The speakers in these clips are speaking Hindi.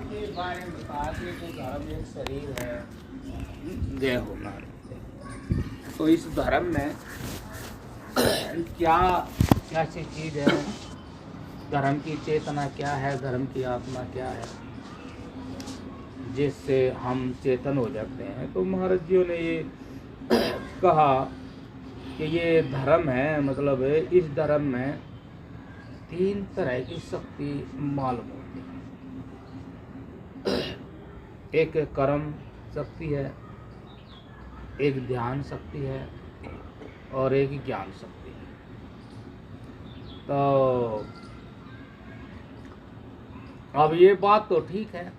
के बारे में बता के तो धर्म एक शरीर है। जय हो नारायण। तो इस धर्म में क्या कैसी चीज है, धर्म की चेतना क्या है, धर्म की आत्मा क्या है, जिससे हम चेतन हो जाते हैं। तो महाराज जी ने ये कहा कि ये धर्म है, मतलब इस धर्म में 3 तरह की शक्ति मालूम होती है। एक कर्म शक्ति है, एक ध्यान शक्ति है और एक ज्ञान शक्ति है। तो अब ये बात तो ठीक है,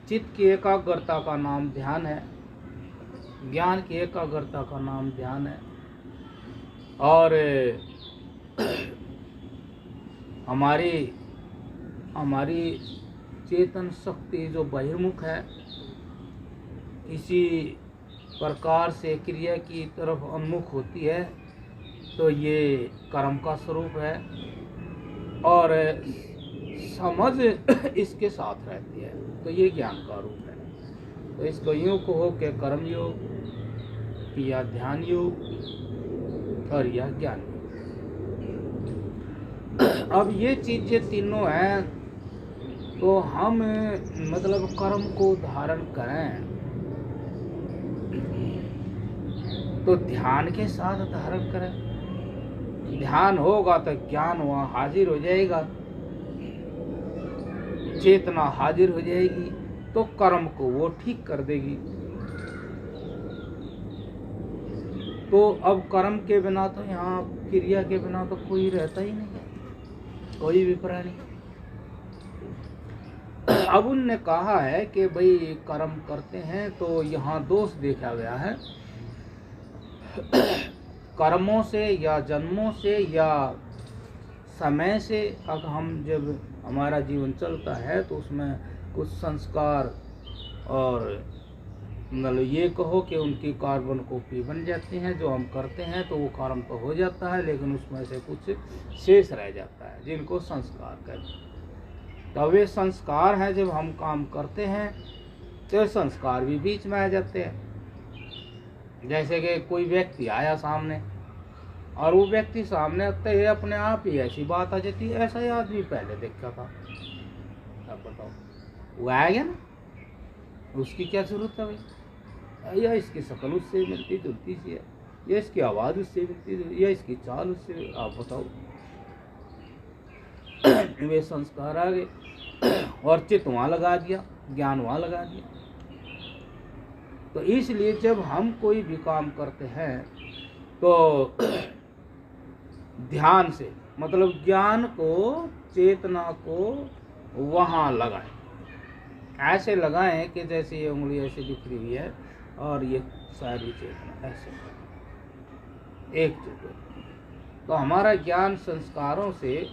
चित्त की एकाग्रता का नाम ध्यान है, ज्ञान की एकाग्रता का नाम ध्यान है, और हमारी चेतन शक्ति जो बहिर्मुख है, इसी प्रकार से क्रिया की तरफ उन्मुख होती है, तो ये कर्म का स्वरूप है। और समझ इसके साथ रहती है, तो ये ज्ञान का रूप है। तो इसको यूँ कहो कि कर्म योग या ध्यान योग और या ज्ञान योग। अब ये चीजें तीनों हैं, तो हम मतलब कर्म को धारण करें तो ध्यान के साथ धारण करें। ध्यान होगा तो ज्ञान वहाँ हाजिर हो जाएगा, चेतना हाजिर हो जाएगी, तो कर्म को वो ठीक कर देगी। तो अब कर्म के बिना तो यहाँ क्रिया के बिना तो कोई रहता ही नहीं है, कोई भी प्राणी। अब उनने कहा है कि भाई कर्म करते हैं तो यहाँ दोष देखा गया है, कर्मों से या जन्मों से या समय से। अगर हम जब हमारा जीवन चलता है तो उसमें कुछ संस्कार और मतलब ये कहो कि उनकी कार्बन कॉपी बन जाती हैं, जो हम करते हैं तो वो कर्म तो हो जाता है, लेकिन उसमें से कुछ शेष रह जाता है जिनको संस्कार कहते हैं। तो वे संस्कार हैं, जब हम काम करते हैं तो संस्कार भी बीच में आ जाते हैं। जैसे कि कोई व्यक्ति आया सामने, और वो व्यक्ति सामने आते ही अपने आप ही ऐसी बात आ जाती है, ऐसा ही आदमी पहले देखा था। अब बताओ, वो आ गया ना, उसकी क्या जरूरत है भाई? या इसकी शक्ल उससे मिलती जुलती सी है, या इसकी आवाज़ उससे मिलती जुलती, या इसकी चाल उससे, आप बताओ। वे संस्कार आ गए और चित्त वहाँ लगा दिया, ज्ञान वहाँ लगा दिया। तो इसलिए जब हम कोई भी काम करते हैं तो ध्यान से, मतलब ज्ञान को, चेतना को वहाँ लगाएं। ऐसे लगाएं कि जैसे ये उंगली ऐसे बिखरी हुई है और ये सारी चेतना ऐसे एक जगह। तो हमारा ज्ञान संस्कारों से,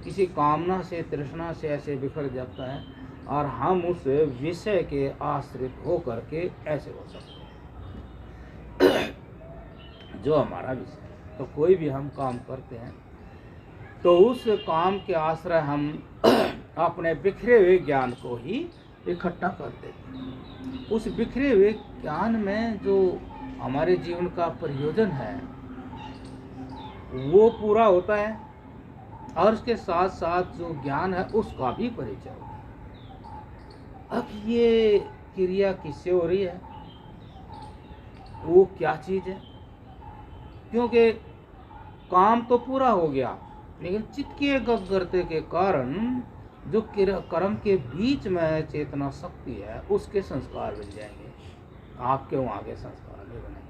किसी कामना से, तृष्णा से ऐसे बिखर जाता है, और हम उस विषय के आश्रित होकर के ऐसे हो सकते हैं जो हमारा विषय है। तो कोई भी हम काम करते हैं तो उस काम के आश्रय हम अपने बिखरे हुए ज्ञान को ही इकट्ठा करते हैं। उस बिखरे हुए ज्ञान में जो हमारे जीवन का प्रयोजन है वो पूरा होता है, और उसके साथ साथ जो ज्ञान है उसका भी परिचय होता है। अब ये क्रिया किससे हो रही है, वो क्या चीज़ है? क्योंकि काम तो पूरा हो गया, लेकिन चित्त की एकाग्रता के कारण जो कर्म के बीच में चेतना शक्ति है उसके संस्कार बन जाएंगे, आपके वहाँ के संस्कार नहीं बनेंगे।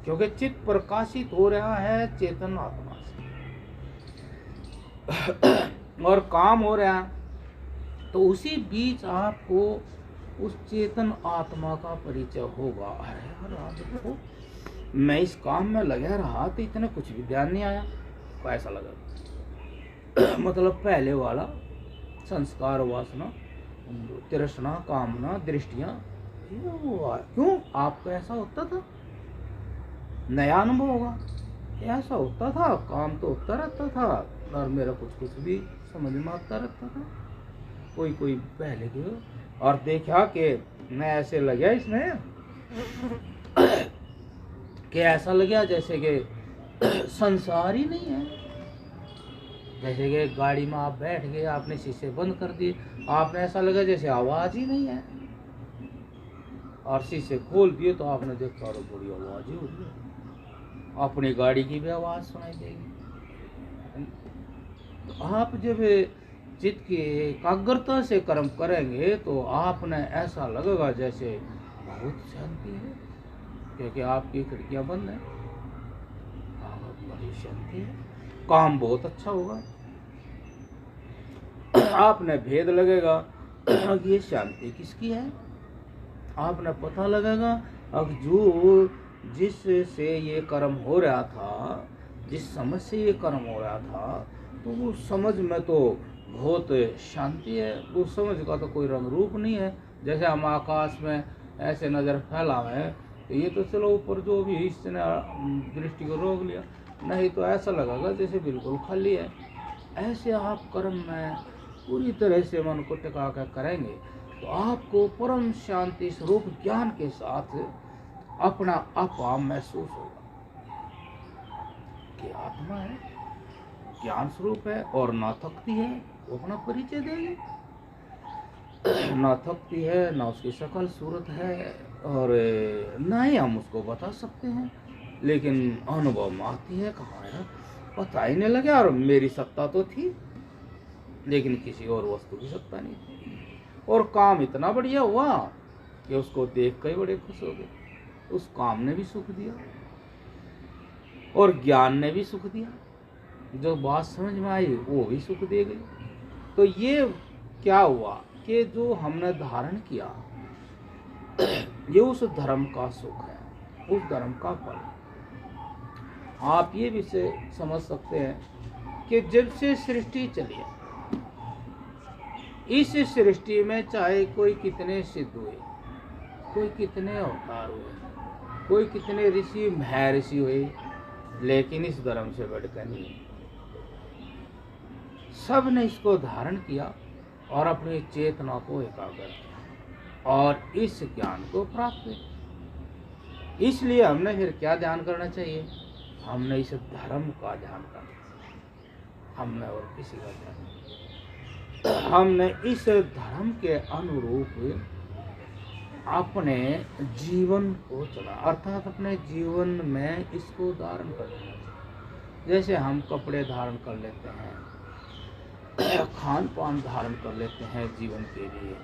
क्योंकि चित्त प्रकाशित हो रहा है चेतन आत्मा से और काम हो रहा है, तो उसी बीच आपको उस चेतन आत्मा का परिचय होगा। अरे यार, आप देखो, मैं इस काम में लगा रहा तो इतना कुछ भी ध्यान नहीं आया, कैसा लगा? मतलब पहले वाला संस्कार, वासना, तृष्णा, कामना, दृष्टियाँ, क्यों आपको ऐसा होता था? नया अनुभव होगा। ऐसा होता था, काम तो होता रहता था और मेरा कुछ भी समझ में आता रहता था। कोई पहले के और देखा कि मैं ऐसे लगा इसमें कि ऐसा लगा जैसे कि संसार ही नहीं है। जैसे कि गाड़ी में आप बैठ गए, आपने शीशे बंद कर दिए, आपने ऐसा लगा जैसे आवाज़ ही नहीं है, और शीशे खोल दिए तो आपने देखा और बड़ी आवाज़ ही हो रही है, अपनी गाड़ी की भी आवाज़ सुनाई देगी। तो आप जब चित्त की एकाग्रता से कर्म करेंगे तो आपने ऐसा लगेगा जैसे बहुत शांति है, क्योंकि आपकी खिड़कियां बंद हैं, बड़ी शांति है, काम बहुत अच्छा होगा। आपने भेद लगेगा कि ये शांति किसकी है, आपने पता लगेगा। अब जो जिससे ये कर्म हो रहा था, जिस समझ से ये कर्म हो रहा था, तो वो समझ में तो बहुत शांति है, वो समझ का तो कोई रंग रूप नहीं है। जैसे हम आकाश में ऐसे नज़र फैलावे हैं तो ये तो चलो ऊपर जो भी इसने दृष्टि को रोक लिया, नहीं तो ऐसा लगेगा जैसे बिल्कुल खाली है। ऐसे आप कर्म में पूरी तरह से मन को टिका कर करेंगे तो आपको परम शांति स्वरूप ज्ञान के साथ अपना आप महसूस होगा कि आत्मा है, ज्ञान स्वरूप है और ना थकती है। वो अपना परिचय देगी, ना थकती है, ना उसकी शकल सूरत है, और ना ही हम उसको बता सकते हैं, लेकिन अनुभव में आती है। कहाँ है पता ही नहीं लगा, और मेरी सत्ता तो थी लेकिन किसी और वस्तु की सत्ता नहीं थी, और काम इतना बढ़िया हुआ कि उसको देख कर ही बड़े खुश हो गए। उस काम ने भी सुख दिया और ज्ञान ने भी सुख दिया, जो बात समझ में आई वो भी सुख दे गई। तो ये क्या हुआ कि जो हमने धारण किया ये उस धर्म का सुख है, उस धर्म का फल। आप ये भी से समझ सकते हैं कि जब से सृष्टि चली है, इस सृष्टि में चाहे कोई कितने सिद्ध हुए, कोई कितने अवतार हुए, कोई कितने ऋषि महर्षि हुए, लेकिन इस धर्म से बढ़कर नहीं। सब ने इसको धारण किया और अपनी चेतना को एकाग्र किया और इस ज्ञान को प्राप्त किया। इसलिए हमने फिर क्या ध्यान करना चाहिए? हमने इस धर्म का ध्यान करना चाहिए, हमने और किसी का ध्यान नहीं। हमने इस धर्म के अनुरूप अपने जीवन को चला, अर्थात अपने जीवन में इसको धारण कर लेना चाहिए। जैसे हम कपड़े धारण कर लेते हैं, खान पान धारण कर लेते हैं जीवन के लिए,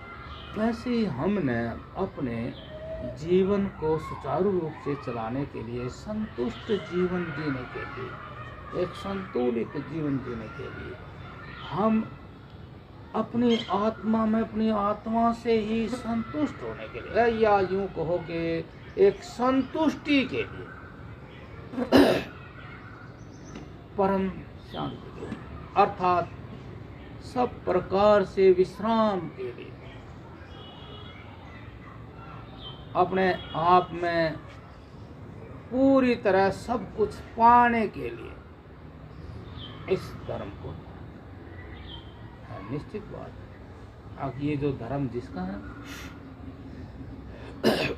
वैसे ही हमने अपने जीवन को सुचारू रूप से चलाने के लिए, संतुष्ट जीवन जीने के लिए, एक संतुलित जीवन जीने के लिए, हम अपनी आत्मा में अपनी आत्मा से ही संतुष्ट होने के लिए, या यूं कहो कि एक संतुष्टि के लिए, परम शांति के लिए, अर्थात सब प्रकार से विश्राम के लिए, अपने आप में पूरी तरह सब कुछ पाने के लिए इस धर्म को है। निश्चित बात है, अब ये जो धर्म जिसका है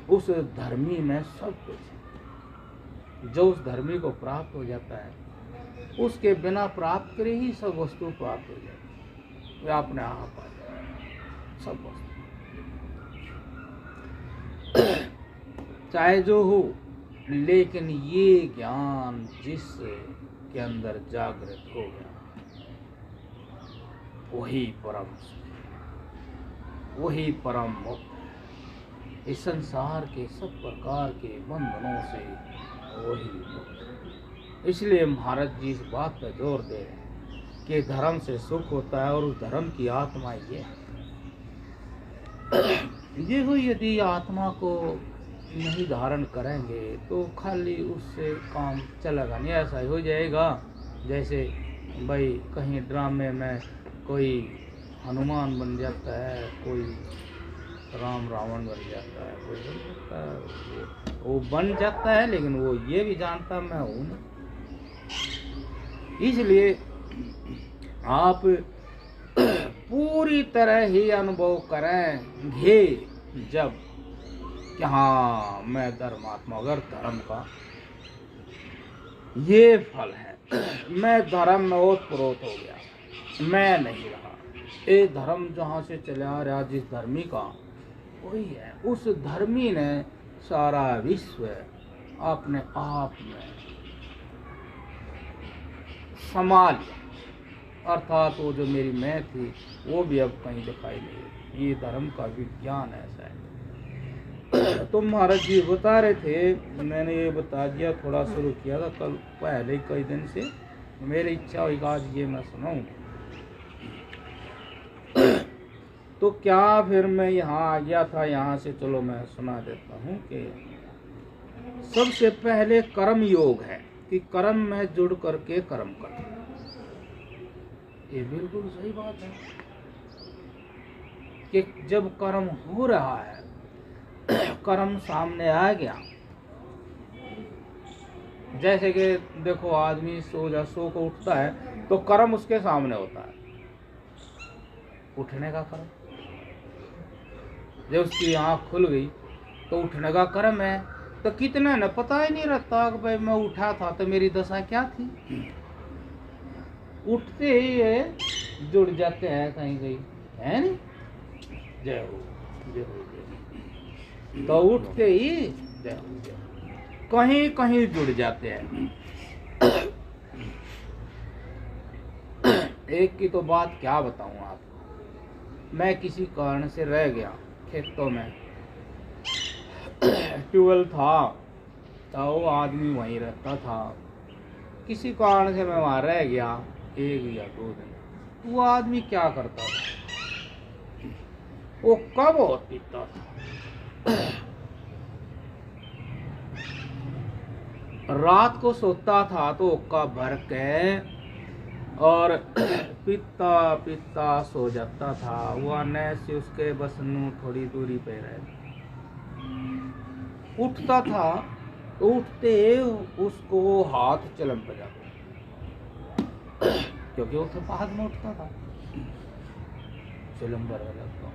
उस धर्मी में सब कुछ है। जो उस धर्मी को प्राप्त हो जाता है उसके बिना प्राप्त करे ही सब वस्तु प्राप्त हो जाती है, वे अपने आप आ जाए सब वस्तु, चाहे जो हो। लेकिन ये ज्ञान जिस के अंदर जागृत हो गया वही परम सुख, वही परम मुक्त, इस संसार के सब प्रकार के बंधनों से वही मुक्त। इसलिए महाराज जी इस बात पर जोर दे रहे हैं कि धर्म से सुख होता है और उस धर्म की आत्मा ये है। देखो, यदि आत्मा को नहीं धारण करेंगे तो खाली उससे काम चलेगा नहीं। ऐसा ही हो जाएगा जैसे भाई कहीं ड्रामे में कोई हनुमान बन जाता है, कोई राम रावण बन जाता है, कोई बन जाता है, वो बन जाता है, लेकिन वो ये भी जानता मैं हूँ नहीं, इसलिए आप पूरी तरह ही अनुभव करेंगे जब कि हाँ मैं धर्मात्मा, अगर धर्म का ये फल है। मैं धर्म में ओतप्रोत हो गया, मैं नहीं रहा। ये धर्म जहाँ से चला रहा, जिस धर्मी का वही है, उस धर्मी ने सारा विश्व अपने आप में समा लिया, अर्थात वो जो मेरी मैं थी वो भी अब कहीं दिखाई नहीं देती। ये धर्म का विज्ञान ऐसा है। तो महाराज जी बता रहे थे, मैंने ये बता दिया, थोड़ा शुरू किया था कल पहले कई दिन से, मेरी इच्छा हुई आज ये मैं सुनाऊं। तो क्या फिर मैं यहाँ आ गया था, यहाँ से चलो मैं सुना देता हूँ कि सबसे पहले कर्म योग है कि कर्म में जुड़ करके कर्म करना। ये बिल्कुल सही बात है कि जब कर्म हो रहा है, कर्म सामने आ गया, जैसे कि देखो आदमी सो को उठता है तो कर्म उसके सामने होता है, उठने का कर्म। जब उसकी आँख खुल गई तो उठने का कर्म है। तो कितने ने पता ही नहीं रहता कि भाई मैं उठा था तो मेरी दशा क्या थी। उठते ही ये जुड़ जाते हैं कहीं कहीं, है नहीं? जय हो जय हो जय हो। तो उठते ही जय हो जय हो, कहीं कहीं जुड़ जाते हैं। एक की तो बात क्या बताऊं आपको, मैं किसी कारण से रह गया खेतों में, ट्यूबवेल था तो वो आदमी वहीं रहता था, किसी कारण से मैं वहाँ रह गया 1 या 2 दिन। तो वो आदमी क्या करता था, वो कब और पीता था, रात को सोता था तो हुक्का भर के और पीता पीता सो जाता था। वो आने से उसके बस नू थोड़ी दूरी पे रहे। उठता था तो उठते उसको हाथ चलम पर जाता, क्योंकि वो तो बाद में उठता था, चलम पर लगता,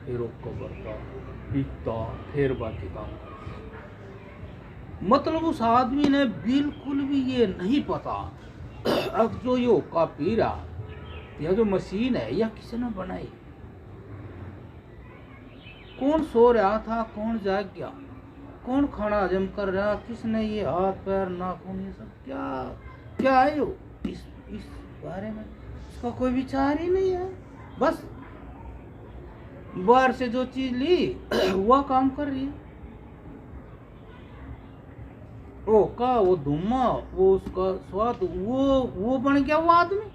फिर उसको भरता, पीता, फिर बाकी काम। मतलब उस आदमी ने बिल्कुल भी ये नहीं पता अब जो ये हुक्का पी रहा, यह जो मशीन है यह किसी ने बनाई, कौन सो रहा था, कौन जाग गया, कौन खाना हजम कर रहा, किसने ये हाथ पैर नाखून ये सब क्या क्या है, इस बारे में इसका कोई विचार ही नहीं है। बस बाहर से जो चीज ली वह काम कर रही है। ओ का वो धुआं, वो उसका स्वाद, वो बन गया वो आदमी,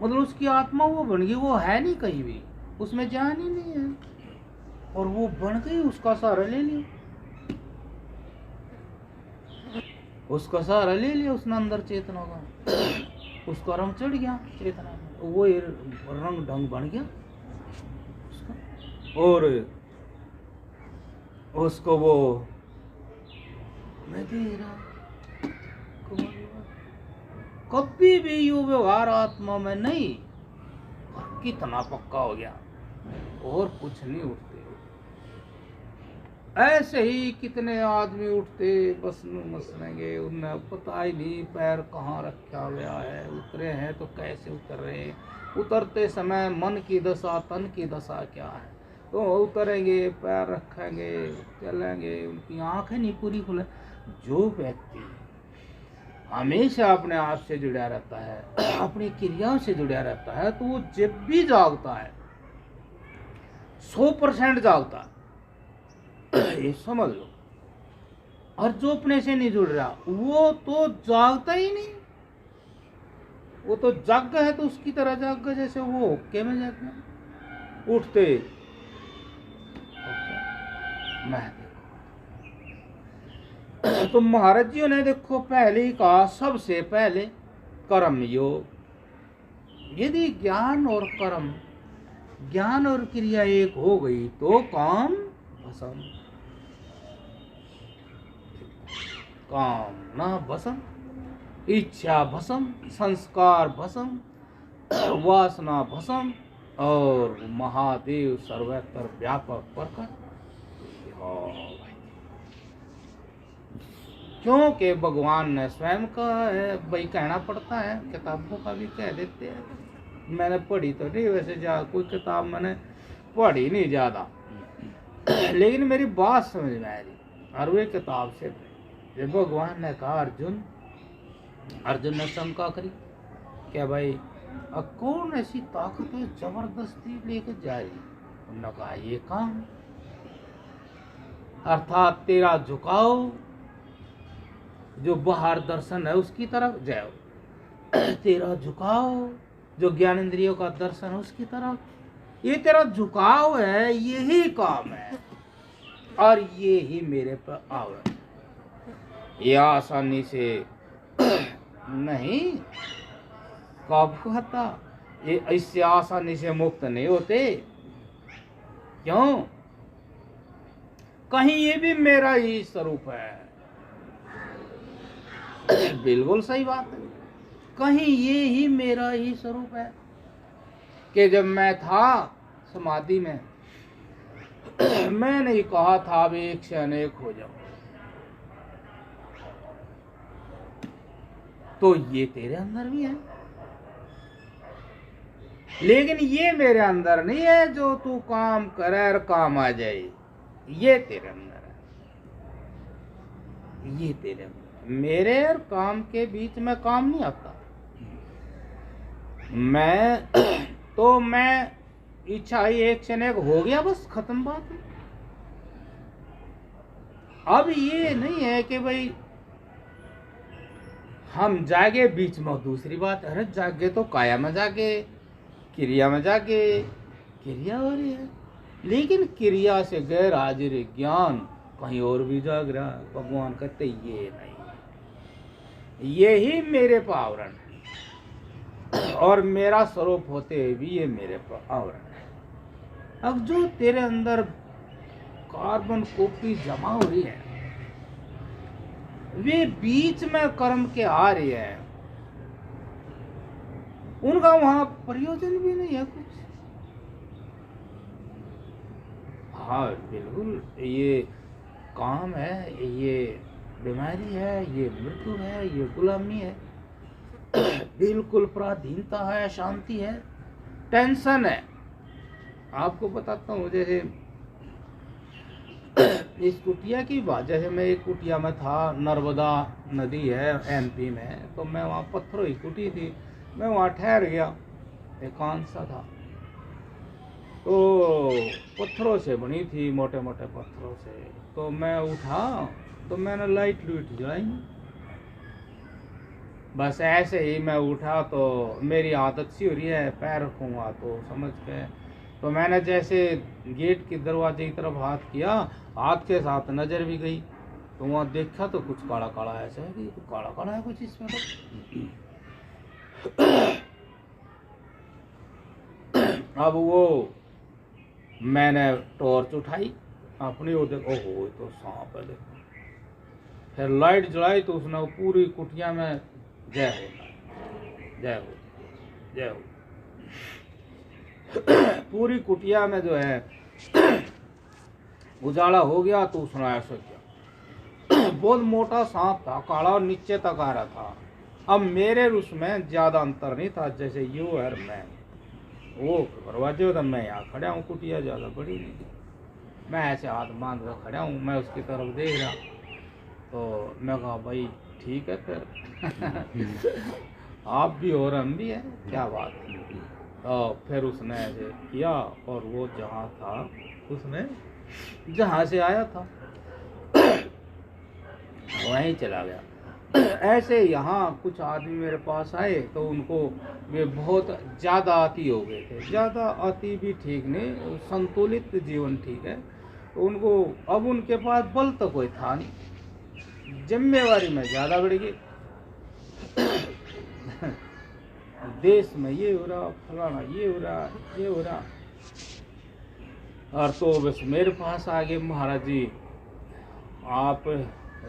मतलब उसकी आत्मा वो बन गई, वो है नहीं कहीं भी, उसमें जान ही नहीं है, और वो बन गई, उसका सहारा ले लिया, उसका सहारा ले लिया उसने अंदर चेतना का, उसका रंग चढ़ गया चेतना में, वो रंग ढंग बन गया उसका, और उसको वो मैं दे रहा, कभी भी यू व्यवहार आत्मा में नहीं, कितना पक्का हो गया और कुछ नहीं उठते। ऐसे ही कितने आदमी उठते बस मसलेंगे, उन्हें पता ही नहीं पैर कहाँ रखा गया है, उतरे हैं तो कैसे उतर रहे हैं, उतरते समय मन की दशा तन की दशा क्या है, तो उतरेंगे पैर रखेंगे चलेंगे, उनकी आंखें नहीं पूरी खुले। जो व्यक्ति हमेशा अपने आप से जुड़ा रहता है, अपनी क्रियाओं से जुड़ा रहता है, तो वो जब भी जागता है 100% जागता है, ये समझ लो। और जो अपने से नहीं जुड़ रहा वो तो जागता ही नहीं, वो तो जाग है तो उसकी तरह जाग जैसे वो होके में जाग गया। उठते मैं तो महाराज जी ने देखो पहले ही कहा सबसे पहले कर्म योग। यदि ज्ञान और कर्म, ज्ञान और क्रिया एक हो गई तो काम भसम, काम ना भसम, इच्छा भस्म, संस्कार भस्म, वासना भस्म और महादेव सर्वत्र व्यापक प्रकट। क्योंकि भगवान ने स्वयं कहा है, भाई कहना पड़ता है, किताबों का भी कह देते हैं। मैंने पढ़ी तो नहीं वैसे, कोई किताब मैंने पढ़ी नहीं ज़्यादा, लेकिन मेरी बात समझ में आ रही और वे किताब से जब भगवान ने कहा अर्जुन ने शंका करी, क्या भाई कौन ऐसी ताकत है जबरदस्ती लेकर जा रही? उन्होंने कहा ये काम, अर्थात तेरा झुकाव जो बाहर दर्शन है उसकी तरफ जाओ, तेरा झुकाव जो ज्ञानेंद्रियों का दर्शन है उसकी तरफ, ये तेरा झुकाव है, यही काम है और ये ही मेरे पर आवरण। ये आसानी से नहीं, कब कहता ये इससे आसानी से मुक्त नहीं होते। क्यों? कहीं ये भी मेरा ही स्वरूप है। बिल्कुल सही बात है, कहीं ये ही मेरा ही स्वरूप है कि जब मैं था समाधि में मैंने ही कहा था अब एक से अनेक हो जाओ, तो ये तेरे अंदर भी है, लेकिन ये मेरे अंदर नहीं है जो तू काम करे और काम आ जाए। ये तेरे अंदर है, ये तेरे अंदर। मेरे और काम के बीच में काम नहीं आता। मैं इच्छा ही एक से एक हो गया, बस खत्म बात है। अब ये नहीं है कि भाई हम जागे, बीच में दूसरी बात, अरे जागे तो काया में जागे, क्रिया में जागे, क्रिया हो रही है, लेकिन क्रिया से गैर हाजिर ज्ञान कहीं और भी जाग रहा है। भगवान कहते ये नहीं, ये ही मेरे पर आवरण है और मेरा स्वरूप होते हुए भी ये मेरे पर आवरण है। अब जो तेरे अंदर कार्बन कॉपी जमा हो रही है, वे बीच में कर्म के आ रहे हैं, उनका वहां प्रयोजन भी नहीं है कुछ। हाँ बिल्कुल, ये काम है, ये बीमारी है, ये मृत्यु है, ये गुलामी है, बिल्कुल पराधीनता है, शांति है, टेंशन है। आपको बताता हूँ, जैसे इस कुटिया की बात, जैसे मैं एक कुटिया में था, नर्मदा नदी है एमपी में, तो मैं वहाँ पत्थरों की कुटी थी, मैं वहाँ ठहर गया, एकांत सा था, तो पत्थरों से बनी थी, मोटे मोटे पत्थरों से। तो मैं उठा तो मैंने लाइट जलाई, बस ऐसे ही मैं उठा तो मेरी आदत सी हो रही है पैर रखूँगा तो समझ के, तो मैंने जैसे गेट के दरवाजे की तरफ हाथ किया, हाथ के साथ नज़र भी गई, तो वहाँ देखा तो कुछ काला काला ऐसा है कि काला काला है कुछ इसमें। तो अब वो मैंने टॉर्च उठाई अपनी, वो देखो ओहो तो सांप है देखो, फिर लाइट जलाई तो उसने पूरी कुटिया में जय हो जय हो जय हो, पूरी कुटिया में जो है उजाला हो गया। तो उसने ऐसा किया, बहुत मोटा सांप था, काला और नीचे तक आ रहा था। अब मेरे उसमें ज्यादा अंतर नहीं था, जैसे यू और मैं, वो दरवाजे उधर, मैं यहाँ खड़ा हूँ, कुटिया ज्यादा बड़ी नहीं, मैं ऐसे हाथ बांध कर खड़ा हूँ, मैं उसकी तरफ देख रहा। तो मैं कहा भाई ठीक है फिर आप भी और हम भी हैं, क्या बात है। तो फिर उसने ऐसे किया और वो जहाँ था, उसने जहाँ से आया था वहीं चला गया। ऐसे यहाँ कुछ आदमी मेरे पास आए, तो उनको वे बहुत ज़्यादा आती हो गए थे, ज़्यादा आती भी ठीक नहीं, संतुलित जीवन ठीक है, तो उनको अब उनके पास बल तो कोई था नहीं, जिम्मेवारी में ज़्यादा बढ़ गई। देश में ये हो रहा, फलाना ये हो रहा, ये हो रहा, और तो बस मेरे पास आ गए, महाराज जी आप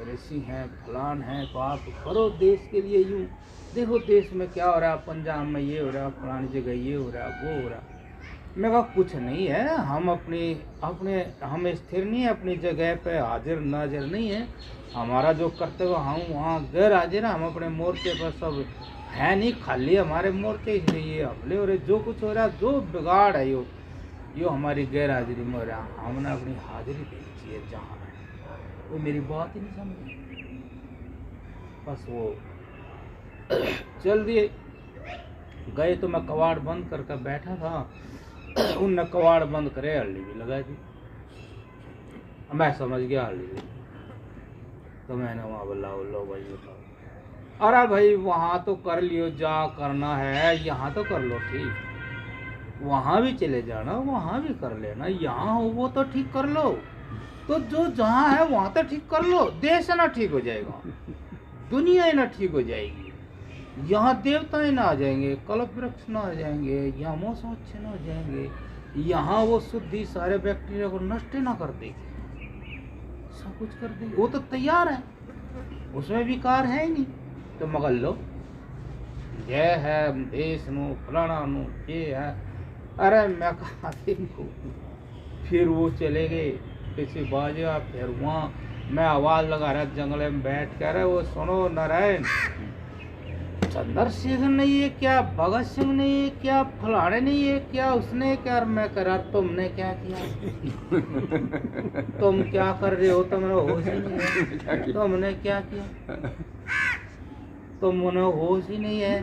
ऋषि हैं, फलान हैं, तो आप करो देश के लिए यूँ। देखो देश में क्या हो रहा है, पंजाब में ये हो रहा है, फलानी जगह ये हो रहा है, वो हो रहा है। मैं कहा कुछ नहीं है, हम हम स्थिर नहीं है अपनी जगह पे, हाजिर नाजिर नहीं है। हमारा जो कर्तव्य हम वहाँ गैर हाजिर है, हम अपने मोर्चे पर सब है नहीं, खाली हमारे मोर्चे, इसलिए ये हमले हो रहे, जो कुछ हो रहा है, जो बिगाड़ है यो हमारी गैर हाजिरी में हो रहा है। हमने अपनी हाजिरी देनी चाहिए जहाँ है। वो मेरी बात ही नहीं समझी, बस वो चल दिए गए। तो मैं कबाड़ बंद करके बैठा था, उनने कबाड़ बंद करे, हल्दी भी लगा दी। मैं समझ गया हल्दी भी, तो मैंने वहाँ बोला लो भाई बताओ। अरे भाई वहाँ तो कर लियो, जा करना है, यहाँ तो कर लो ठीक, वहाँ भी चले जाना, वहाँ भी कर लेना, यहाँ हो वो तो ठीक कर लो। तो जो जहाँ है वहाँ तो ठीक कर लो, देश ना ठीक हो जाएगा, दुनिया ही ना ठीक हो जाएगी, यहाँ देवताएं ना आ जाएंगे, कल्प वृक्ष ना आ जाएंगे, यहाँ मौसम अच्छे ना हो जाएंगे, यहाँ वो शुद्धि सारे बैक्टीरिया को नष्ट ना कर देगी, सब कुछ कर देगी। वो तो तैयार है, उसमें विकार है ही नहीं। तो मगर लो ये है देश नो फलाना नो ये है। अरे मैं कहा देखो, फिर वो चले गए किसी बाजा, फिर वहाँ मैं आवाज लगा रहा जंगल में बैठ कर, वो सुनो नारायण, चंद्रशेखर नहीं है क्या, भगत सिंह नहीं है क्या, फलाने नहीं है क्या, उसने क्या, मैं करा तुमने क्या किया तुम क्या कर रहे हो, तुमने होश ही नहीं है, तुमने क्या किया, तुमने होश ही नहीं है,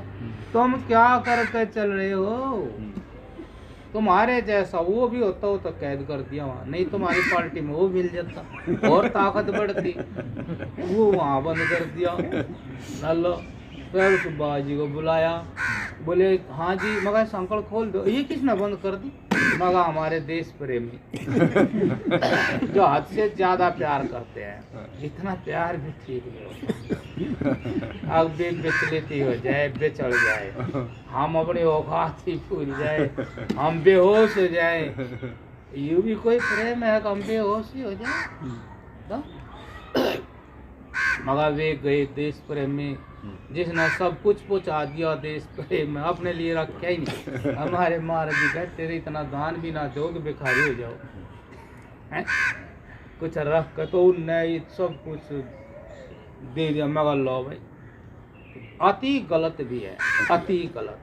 तुम क्या करके चल रहे हो, तुम्हारे जैसा वो भी होता हो तो कैद कर दिया वहाँ, नहीं तुम्हारी पार्टी में वो मिल जाता और ताकत बढ़ती, वो वहाँ बंद कर दिया। लो फिर सुब्बा जी को बुलाया, बोले हाँ जी, मगर संकल खोल दो। ये किसने बंद कर दी? मगर हमारे देश प्रेमी जो हद से ज्यादा प्यार करते हैं, इतना प्यार भी ठीक नहीं होता। अब भी विचलित हो जाए, बिछड़ जाए, हम अपनी औकात ही भूल जाए, हम बेहोश हो जाए, ये भी कोई प्रेम है कि हम बेहोश ही हो जाए। मगर वे गए देश प्रेमी, जिसने सब कुछ पहुंचा दिया देश प्रेम में, अपने लिए रखा ही नहीं। हमारे महाराज जी कहते तेरे इतना दान भी ना दो कि भिखारी हो जाओ, हैं? कुछ रख कर तो उनने सब कुछ दे दिया। मगर लो भाई, अति गलत भी है, अति गलत,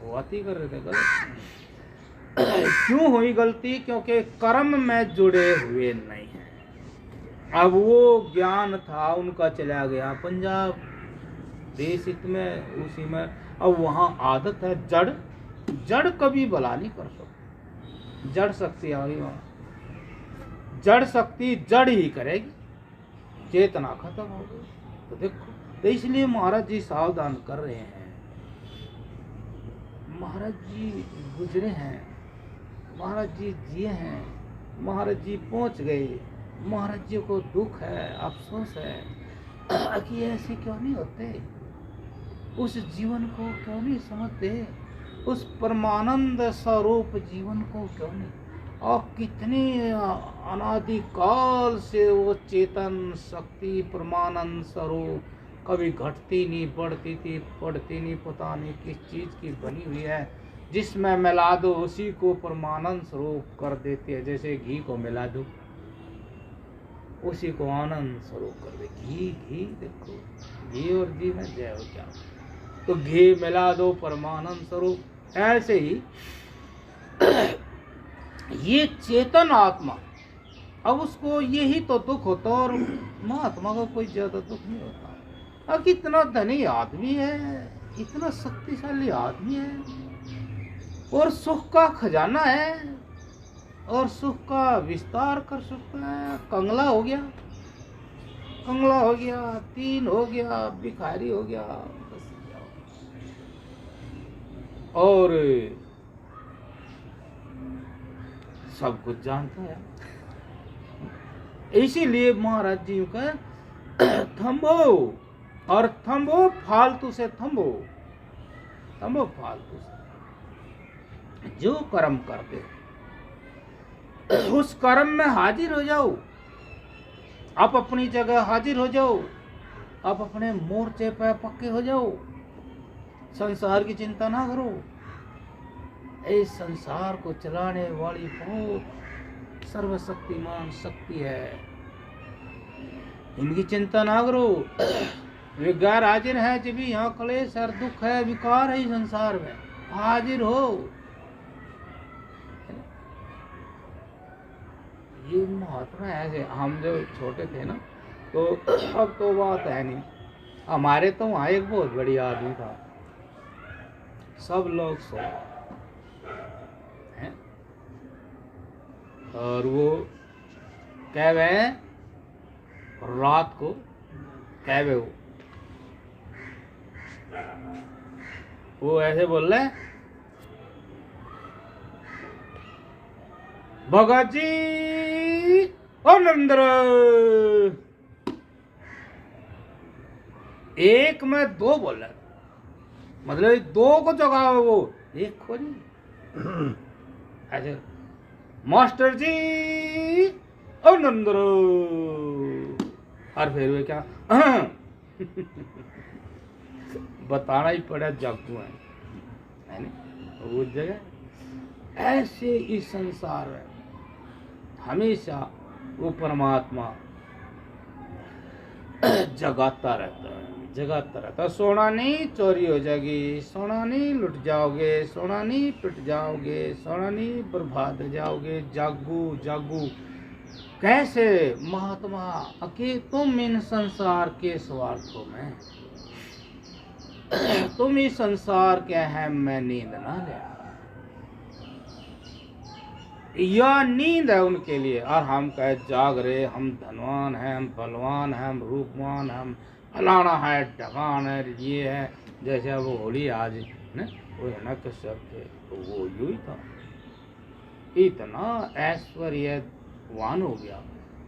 वो अति कर रहे थे गलत। क्यों हुई गलती? क्योंकि कर्म में जुड़े हुए नहीं है। अब वो ज्ञान था उनका चला गया पंजाब देश में, उसी में अब वहाँ आदत है जड़, जड़ कभी भला नहीं कर सकती, जड़ शक्ति आ गई वहाँ, जड़ शक्ति जड़ ही करेगी, चेतना खत्म हो गई। तो देखो, तो इसलिए महाराज जी सावधान कर रहे हैं। महाराज जी गुजरे हैं, महाराज जी जिए हैं, महाराज जी पहुँच गए, महाराज जी को दुख है, अफसोस है कि ऐसे क्यों नहीं होते, उस जीवन को क्यों नहीं समझते, उस परमानंद स्वरूप जीवन को क्यों नहीं। और कितनी अनादिकाल से वो चेतन शक्ति परमानंद स्वरूप कभी घटती नहीं, बढ़ती थी, पड़ती नहीं, पता नहीं किस चीज़ की बनी हुई है, जिसमें मिला दो उसी को परमानंद स्वरूप कर देती है। जैसे घी को मिला दो उसी को आनंद स्वरूप कर दे। घी देखो, घी और घी में जय हो क्या, तो घी मिला दो परमानंद स्वरूप। ऐसे ही ये चेतन आत्मा, अब उसको यही तो दुख होता, और महात्मा को कोई ज्यादा दुख नहीं होता। अब कितना धनी आदमी है, इतना शक्तिशाली आदमी है, और सुख का खजाना है, और सुख का विस्तार कर सकता है। कंगला हो गया, कंगला हो गया, तीन हो गया, भिखारी हो गया, और सब कुछ जानता है। इसीलिए महाराज जी का थम्बो, और थम्बो फालतू से, थम्बो फालतू से। जो कर्म करते उस कर्म में हाजिर हो जाओ, आप अपनी जगह हाजिर हो जाओ, आप अपने मोर्चे पे पक्के हो जाओ, संसार की चिंता ना करो। इस संसार को चलाने वाली बहुत सर्वशक्तिमान शक्ति है, इनकी चिंता ना करो। विकार हाजिर है जब भी यहाँ क्लेश और दुख है, विकार है संसार में, हाजिर हो। ये महात्मा ऐसे, हम जब छोटे थे ना तो अब तो बात है नहीं, हमारे तो वहाँ एक बहुत बड़ी आदमी था, सब लोग सो हैं और वो कह रहे हैं रात को कह रहे वो ऐसे बोल रहे भगत जी और नंदर, एक में दो बोल रहे, मतलब दो को जगाओ, वो एक को नहीं। ऐसे मास्टर जी और नंदर, और फिर वे क्या बताना ही पड़ा जागू है नहीं उस जगह। ऐसे इस संसार में हमेशा वो परमात्मा जगाता रहता है, जगाता रहता है। सोना नहीं चोरी हो जाएगी, सोना नहीं लुट जाओगे, सोना नहीं पिट जाओगे, सोना नहीं बर्बाद हो जाओगे, जागू जागू। कैसे महात्मा कि तुम इन संसार के स्वार्थों में, तुम इस संसार के अहम में नींद ना ले, यह नींद है उनके लिए। और हम कहे जाग रहे, हम धनवान हैं, हम बलवान हैं, हम रूपवान हैं, हम फलाना है ढकान है, ये है। जैसे वो होली आज न वो है ना कश्यप थे, तो वो यूं ही था, इतना ऐश्वर्यवान हो गया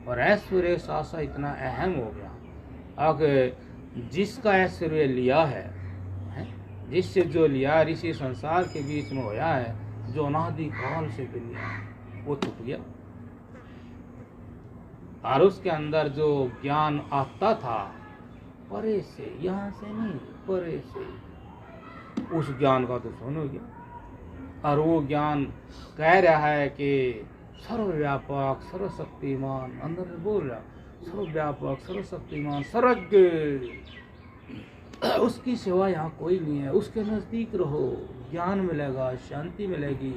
और ऐश्वर्य सासा इतना अहम हो गया। अगर जिसका ऐश्वर्य लिया है, जिससे जो लिया ऋषि संसार के बीच में होया है, जो अनादि काल से भी लिया वो टूट गया। और उसके अंदर जो ज्ञान आता था परे से, यहाँ से नहीं परे से, उस ज्ञान का तो सुन हो गया। और वो ज्ञान कह रहा है कि सर्वव्यापक सर्वशक्तिमान, अंदर से बोल रहा सर्वव्यापक सर्वशक्तिमान सर्वज्ञ, उसकी सिवा यहाँ कोई नहीं है। उसके नज़दीक रहो, ज्ञान मिलेगा, शांति मिलेगी,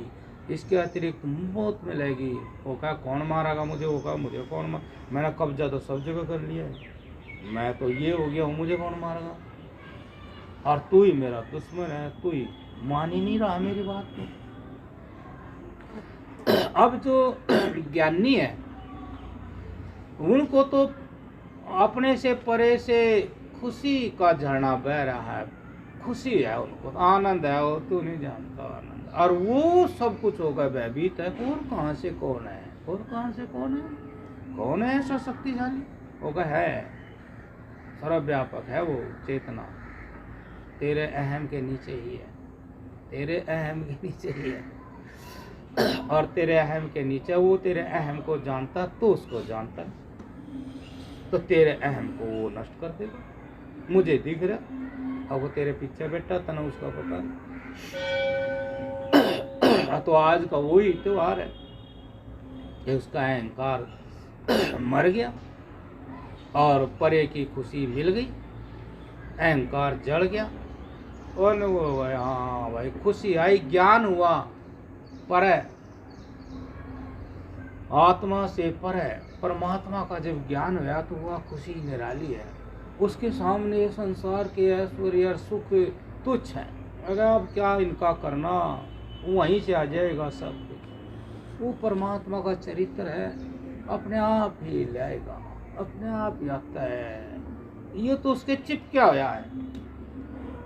इसके अतिरिक्त मौत मिलेगी। वो कहा कौन मारेगा मुझे, वो कहा मुझे कौन मार, मैंने कब्जा तो सब जगह कर लिया है, मैं तो ये हो गया हूँ, मुझे कौन मारेगा। और तू ही मेरा दुश्मन है, तू ही मान ही नहीं रहा मेरी बात को। अब जो ज्ञानी है उनको तो अपने से परे से खुशी का झरना बह रहा है, खुशी है उनको, आनंद है, वो तू नहीं जानता आनंद। और वो सब कुछ होगा भयभीत है, और कहाँ से कौन है, और कहाँ से कौन है, कौन है ऐसा शक्तिशाली, होगा है सर्वव्यापक है वो चेतना, तेरे अहम के नीचे ही है, तेरे अहम के नीचे ही है। और तेरे अहम के नीचे वो तेरे अहम को जानता, तो उसको जानता, तो तेरे अहम को वो नष्ट कर देगा। मुझे दिख रहा, अब वो तेरे पीछे बैठा था ना, उसका पता। तो आज का वही त्योहार है कि उसका अहंकार मर गया और परे की खुशी मिल गई, अहंकार जड़ गया और वो हाँ भाई खुशी आई, ज्ञान हुआ, पर आत्मा से पर है परमात्मा का जब ज्ञान हुआ तो वह खुशी निराली है। उसके सामने संसार के ऐश्वर्य और सुख तुच्छ है। अगर अब क्या इनका करना, वहीं से आ जाएगा सब कुछ। वो परमात्मा का चरित्र है, अपने आप ही लाएगा, अपने आप ही आता है। ये तो उसके चिपका हुआ है,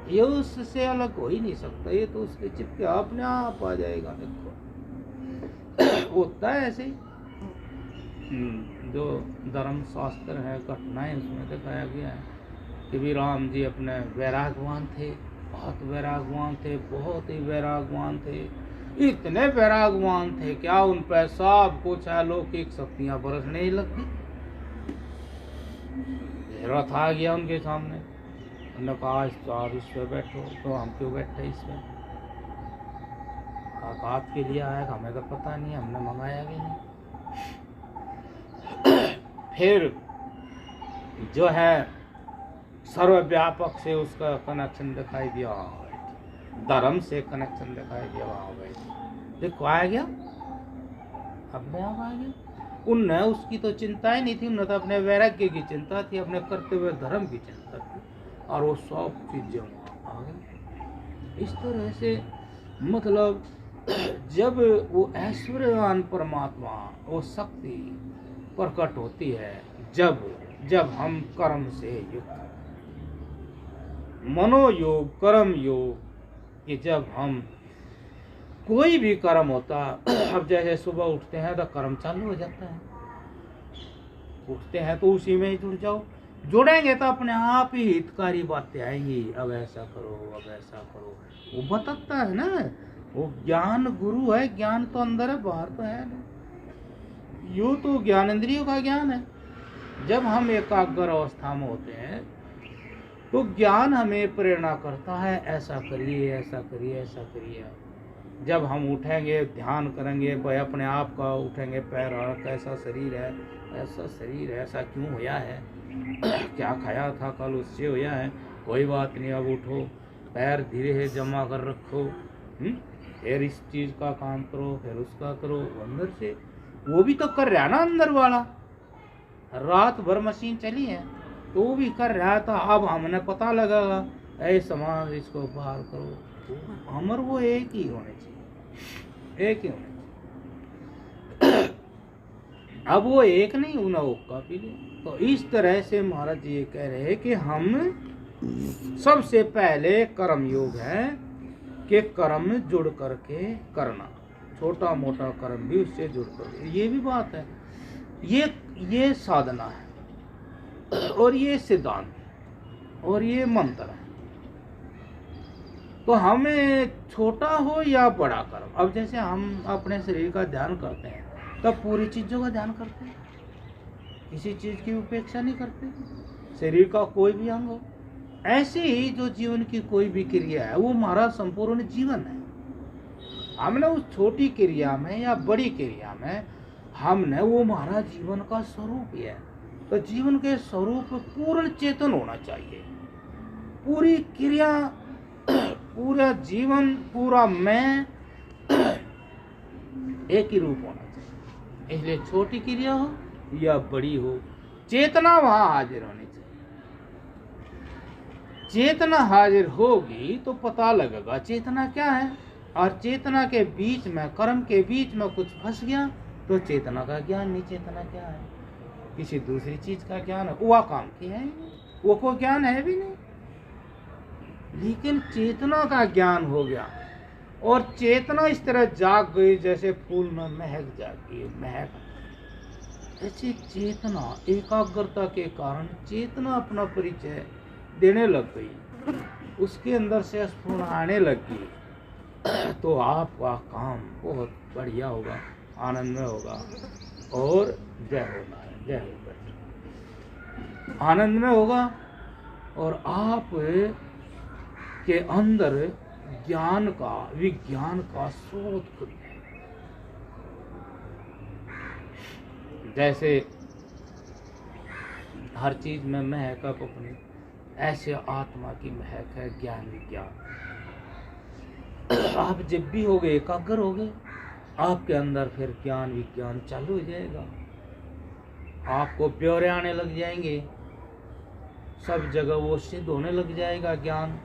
ये उससे अलग हो ही नहीं सकता, ये तो उसके चिपके अपने आप आ जाएगा। देखो होता है ऐसे ही, जो धर्म शास्त्र है घटनाएं उसमें दिखाया गया है कि भी राम जी अपने वैरागवान थे, बहुत वैरागवान थे, बहुत ही वैरागवान थे, इतने वैरागवान थे क्या उन पर सब कुछ अलौकिक शक्तियाँ बरसने ही लगती। रथ आ गया उनके सामने, उन्होंने कहा आप इस पे बैठो, तो हम क्यों बैठे इसमें? कहा आपके लिए आया, हमें तो पता नहीं, हमने मंगाया भी नहीं। फिर जो है सर्वव्यापक से उसका कनेक्शन दिखाई दिया, धर्म से कनेक्शन दिखाई दिया, वहाँ बैठे देखो आ गया, अपने आप आ गया। उनने उसकी तो चिंता ही नहीं थी, उन्हें तो अपने वैराग्य की चिंता थी, अपने करते हुए धर्म की चिंता थी, और वो सब चीजें वहाँ आ गई। इस तरह से मतलब जब वो ऐश्वर्यवान परमात्मा, वो शक्ति प्रकट होती है, जब हम कर्म से युक्त, मनोयोग, कर्म योग, कि जब हम कोई भी कर्म होता, अब जैसे सुबह उठते हैं तो कर्म चालू हो जाता है, उठते हैं तो उसी में ही जुड़ जाओ, जुड़ेंगे तो अपने आप ही हितकारी बातें आएंगी, अब ऐसा करो, अब ऐसा करो, वो बताता है ना, वो ज्ञान गुरु है, ज्ञान तो अंदर है, बाहर तो है नहीं। यूँ तो ज्ञानेंद्रियों का ज्ञान है। जब हम एकाग्र अवस्था में होते हैं तो ज्ञान हमें प्रेरणा करता है, ऐसा करिए, ऐसा करिए, ऐसा करिए। जब हम उठेंगे, ध्यान करेंगे, भाई अपने आप का उठेंगे, पैर कैसा शरीर है, ऐसा शरीर है, ऐसा क्यों होया है, क्या खाया था कल, उससे होया है, कोई बात नहीं, अब उठो, पैर धीरे से जमा कर रखो, फिर इस चीज़ का काम करो, फिर उसका करो, अंदर से वो भी तो कर रहा है ना, अंदर वाला रात भर मशीन चली है तो वो भी कर रहा था। अब हमने पता लगागा, ऐ समाज इसको बाहर करो, हमर वो एक ही होने चाहिए, एक ही होने चाहिए। अब वो एक नहीं होना, वो काफी नहीं। तो इस तरह से महाराज जी ये कह रहे हैं कि हम सबसे पहले कर्म योग है कि कर्म जुड़ करके करना, छोटा मोटा कर्म भी उससे जुड़ कर, ये भी बात है, ये साधना है, और ये सिद्धांत और ये मंत्र है। तो हमें छोटा हो या बड़ा कर्म, अब जैसे हम अपने शरीर का ध्यान करते हैं तब पूरी चीजों का ध्यान करते हैं, किसी चीज की उपेक्षा नहीं करते, शरीर का कोई भी अंग हो। ऐसे ही जो जीवन की कोई भी क्रिया है वो हमारा संपूर्ण जीवन है। हमने उस छोटी क्रिया में या बड़ी क्रिया में हमने वो हमारा जीवन का स्वरूप ही है। तो जीवन के स्वरूप पूर्ण चेतन होना चाहिए, पूरी क्रिया, पूरा जीवन, पूरा मैं एक ही रूप होना चाहिए। इसलिए छोटी क्रिया हो या बड़ी हो, चेतना वहां हाजिर होनी चाहिए। चेतना हाजिर होगी तो पता लगेगा चेतना क्या है, और चेतना के बीच में, कर्म के बीच में कुछ फंस गया तो चेतना का ज्ञान नहीं, चेतना क्या है, किसी दूसरी चीज का ज्ञान है, वह काम की है, वो को ज्ञान है भी नहीं। लेकिन चेतना का ज्ञान हो गया, और चेतना इस तरह जाग गई जैसे फूल में महक जाती है, महक। ऐसी चेतना, एकाग्रता के कारण चेतना अपना परिचय देने लग गई, उसके अंदर से स्फुरण आने लग गई, तो आपका काम बहुत बढ़िया होगा, आनंद में होगा, और जय होना है, जय हो, आनंद में होगा, और आप के अंदर ज्ञान का, विज्ञान का स्रोत खुल जाएगा। जैसे हर चीज में महक अपनी, ऐसे आत्मा की महक है ज्ञान विज्ञान। आप जब भी हो गए, एकाग्र हो गए, आपके अंदर फिर ज्ञान विज्ञान चालू हो जाएगा, आपको ब्यौरे आने लग जाएंगे, सब जगह वो सिद्ध होने लग जाएगा ज्ञान,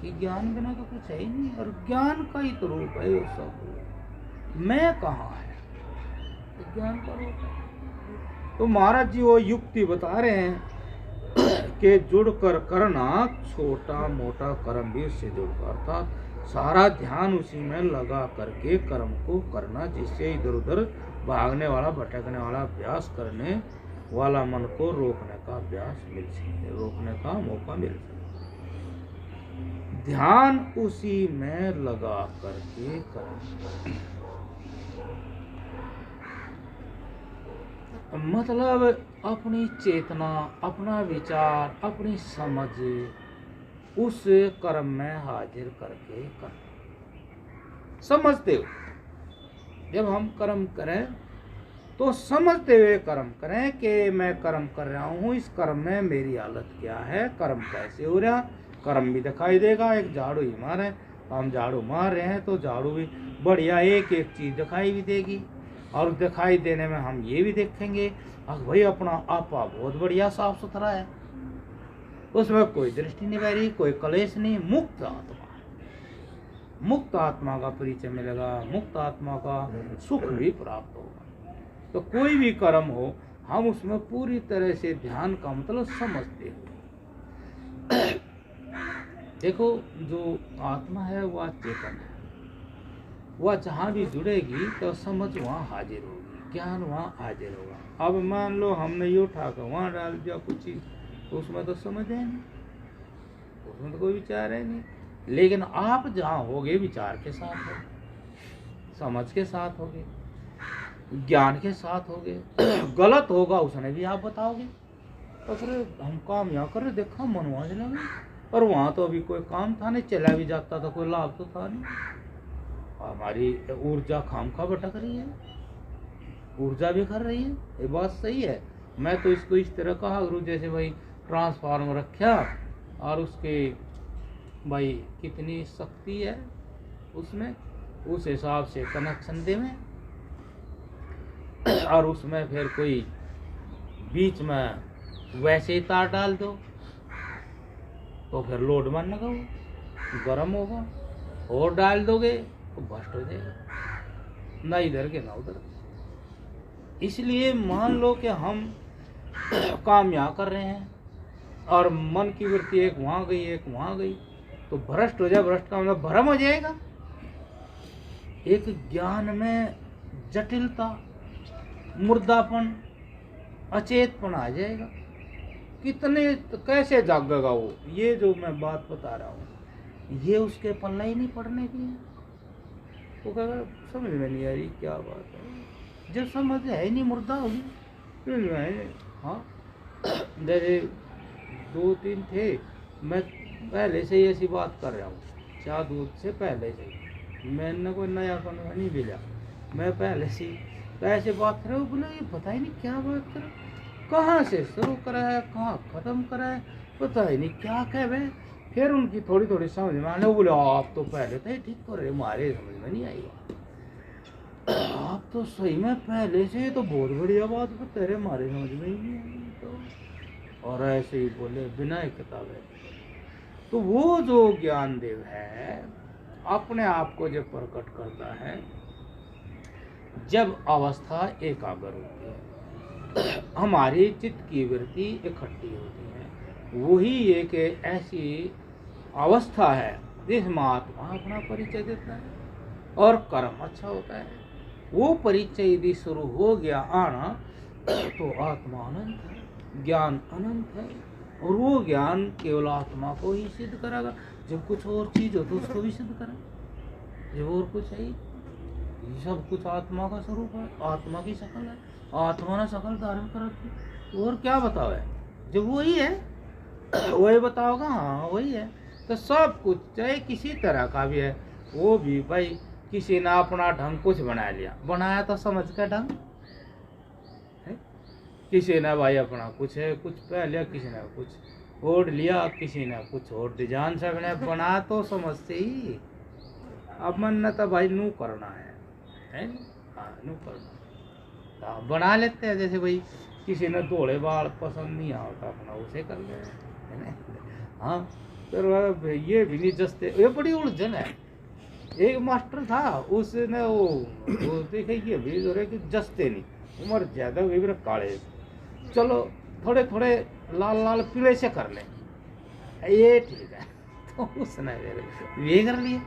कि ज्ञान बिना तो कुछ है ही नहीं, और ज्ञान का ही तो रूप है वो सब। मैं कहाँ है, तो ज्ञान का रूप है। तो महाराज जी वो युक्ति बता रहे हैं कि जुड़कर करना, छोटा मोटा कर्म भी उससे जुड़कर, अर्थात सारा ध्यान उसी में लगा करके कर्म को करना, जिससे इधर उधर भागने वाला, भटकने वाला, अभ्यास करने वाला मन को रोकने का अभ्यास मिल सके, रोकने का मौका मिल सके। ध्यान उसी में लगा करके करें। मतलब अपनी चेतना, अपना विचार, अपनी समझ उस कर्म में हाजिर करके कर। समझते हो, जब हम कर्म करें तो समझते हुए कर्म करें कि मैं कर्म कर रहा हूँ, इस कर्म में मेरी हालत क्या है, कर्म कैसे हो रहा। कर्म भी दिखाई देगा। एक झाड़ू ही मारे, हम झाड़ू मार रहे हैं तो झाड़ू भी बढ़िया एक एक चीज़ दिखाई भी देगी, और दिखाई देने में हम ये भी देखेंगे भाई अपना आपा बहुत बढ़िया साफ सुथरा है, उसमें कोई दृष्टि नहीं बह रही, कोई कलेश नहीं, मुक्त आत्मा। मुक्त आत्मा का परिचय मिलेगा, मुक्त आत्मा का सुख भी प्राप्त होगा। तो कोई भी कर्म हो, हम उसमें पूरी तरह से ध्यान का मतलब समझते हो। देखो, जो आत्मा है वह चेतन है, वह जहाँ भी जुड़ेगी तो समझ वहाँ हाजिर होगी, ज्ञान वहाँ हाजिर होगा। अब मान लो हमने ये उठा कर वहाँ डाल दिया कुछ चीज़, तो उसमें तो समझ है नहीं, उसमें तो कोई विचार है नहीं। लेकिन आप जहाँ होगे विचार के साथ होगे, समझ के साथ होगे, ज्ञान के साथ होगे। गलत होगा उसने भी आप बताओगे, तो फिर हम काम यहाँ कर रहे, देखा मन वहाँ चला गया, और वहाँ तो अभी कोई काम था नहीं, चला भी जाता था कोई लाभ तो था नहीं। हमारी ऊर्जा खामखा भटक रही है, ऊर्जा भी कर रही है। ये बात सही है। मैं तो इसको इस तरह कहा गुरु, जैसे भाई ट्रांसफार्मर रखा और उसके भाई कितनी शक्ति है उसमें, उस हिसाब से कनेक्शन दे में, और उसमें फिर कोई बीच में वैसे ही तार डाल दो तो फिर लोड मानेगा, वो गर्म होगा, और डाल दोगे तो बस्ट हो जाएगा, ना इधर के ना उधर। इसलिए मान लो कि हम काम यहाँ कर रहे हैं और मन की वृत्ति एक वहाँ गई एक वहाँ गई, तो भ्रष्ट हो जाए। भ्रष्ट का मतलब भ्रम हो जाएगा, एक ज्ञान में जटिलता, मुर्दापन, अचेतपन आ जाएगा। कितने कैसे जागेगा वो? ये जो मैं बात बता रहा हूँ ये उसके पल्ला ही नहीं पड़ने की है। वो कहेगा समझ में नहीं आ रही क्या बात है, जब समझ है ही नहीं मुर्दा होगी फिर। हाँ, जैसे 2-3 थे, मैं पहले से ही ऐसी बात कर रहा हूँ, चार दूध से पहले से मैंने कोई नया कौन नहीं मिला, मैं पहले से तो ऐसे बात कर रहा हूँ। बोला ये पता ही नहीं क्या बात कर, कहाँ से शुरू करा है कहाँ ख़त्म करा है, पता ही नहीं क्या कह भाई। फिर उनकी थोड़ी थोड़ी समझ में आने, वो बोले आप तो पहले तो ठीक कर रहे, हमारे समझ में नहीं आई बात, आप तो सही में पहले से तो बहुत बढ़िया बात बता रहे, हमारे समझ में ही नहीं आई तो। और ऐसे ही बोले बिना एक किताब है। तो वो जो ज्ञानदेव है अपने आप को जब प्रकट करता है, जब अवस्था एकाग्र होती है, हमारी चित्त की वृत्ति इकट्ठी होती है, वही एक ऐसी अवस्था है जिसमें आत्मा अपना परिचय देता है और कर्म अच्छा होता है। वो परिचय यदि शुरू हो गया आना तो आत्मा अनंत है, ज्ञान अनंत है, और वो ज्ञान केवल आत्मा को ही सिद्ध करेगा। जब कुछ और चीज़ हो तो उसको भी सिद्ध करेगा, जब और कुछ है, ये सब कुछ आत्मा का स्वरूप है, आत्मा की शकल है, आत्मा ने शकल धारण कर रखी, और क्या बताओ है, जब वही है वही बताओगा, हाँ वही है। तो सब कुछ चाहे किसी तरह का भी है, वो भी भाई किसी ने अपना ढंग कुछ बना लिया, बनाया तो समझ का ढंग है, किसी ने भाई अपना कुछ है कुछ पहन लिया, किसी ने कुछ ओढ़ लिया, किसी ने कुछ और डिजाइन से बना तो समझ से ही। अब मन न तो भाई नू करना है हाँ नू करना, हाँ बना लेते हैं। जैसे भाई किसी ने धोले बाल पसंद नहीं आता अपना उसे कर ले, है ना। हाँ तो ये भी नहीं जसते, ये बड़ी उलझन है। एक मास्टर था, उसने वो देखे ये भी जो है कि जसते नहीं, उम्र ज़्यादा हुई भी काले, चलो थोड़े थोड़े लाल लाल पीले से कर लें, ये ठीक है। तो उसने ये कर लिए,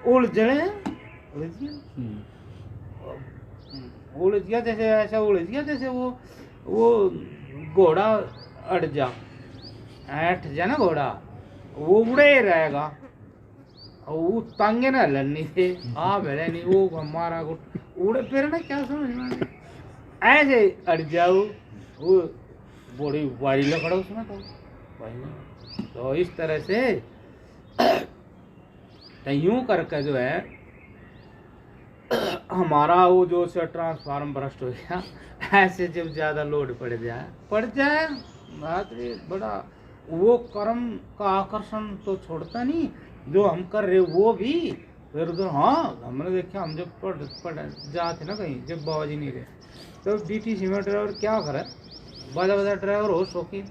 उलझने उलझ गया, जैसे ऐसा उलझ गया जैसे वो घोड़ा अड़ जा ऐठ जा ना, घोड़ा वो उड़े रहेगा, वो तांगे ना लड़नी थे, आ बेले नहीं वो हमारा उड़े फिर ना, क्या समझ में ऐसे अड़ जाओ, वो बड़ी वारी लकड़ा उसमें तो वही। तो इस तरह से तो यूं करके जो है हमारा वो जो से ट्रांसफार्म भ्रष्ट हो गया। ऐसे जब ज्यादा लोड पड़ जाए बात रे बड़ा, वो कर्म का आकर्षण तो छोड़ता नहीं जो हम कर रहे वो भी। फिर उधर हाँ हमने देखा, हम जब पढ़ जाते ना कहीं, जब बाबा जी नहीं रहे तो डीटीसी में ड्राइवर क्या करे, बाजा ड्राइवर हो शौकीन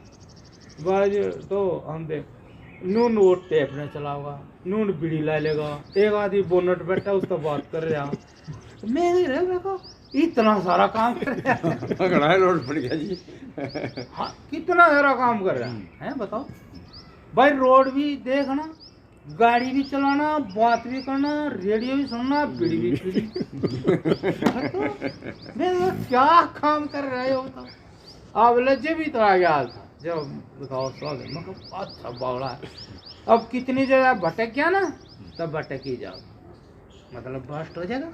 बाज, तो हम देख नून वो टेप ने चलाओगा, नून बीड़ी ला लेगा, एक आदमी बोनट बैठा उसका बात कर रहा। तो मैं नहीं रहा, मेरे को इतना सारा काम कर रहा है, रोड पड़ गया जी। हाँ कितना सारा काम कर रहा है बताओ भाई। रोड भी देखना, गाड़ी भी चलाना, बात भी करना, रेडियो भी सुनना, बीड़ी भी पीनी। तो मैं क्या काम कर रहे हो बताओ। अब लज्जे भी तो आ गया था जब बताओ मतलब अच्छा बावड़ा। अब कितनी जगह भटक गया ना, तब भटक ही जाओ, मतलब बस्ट हो जाएगा,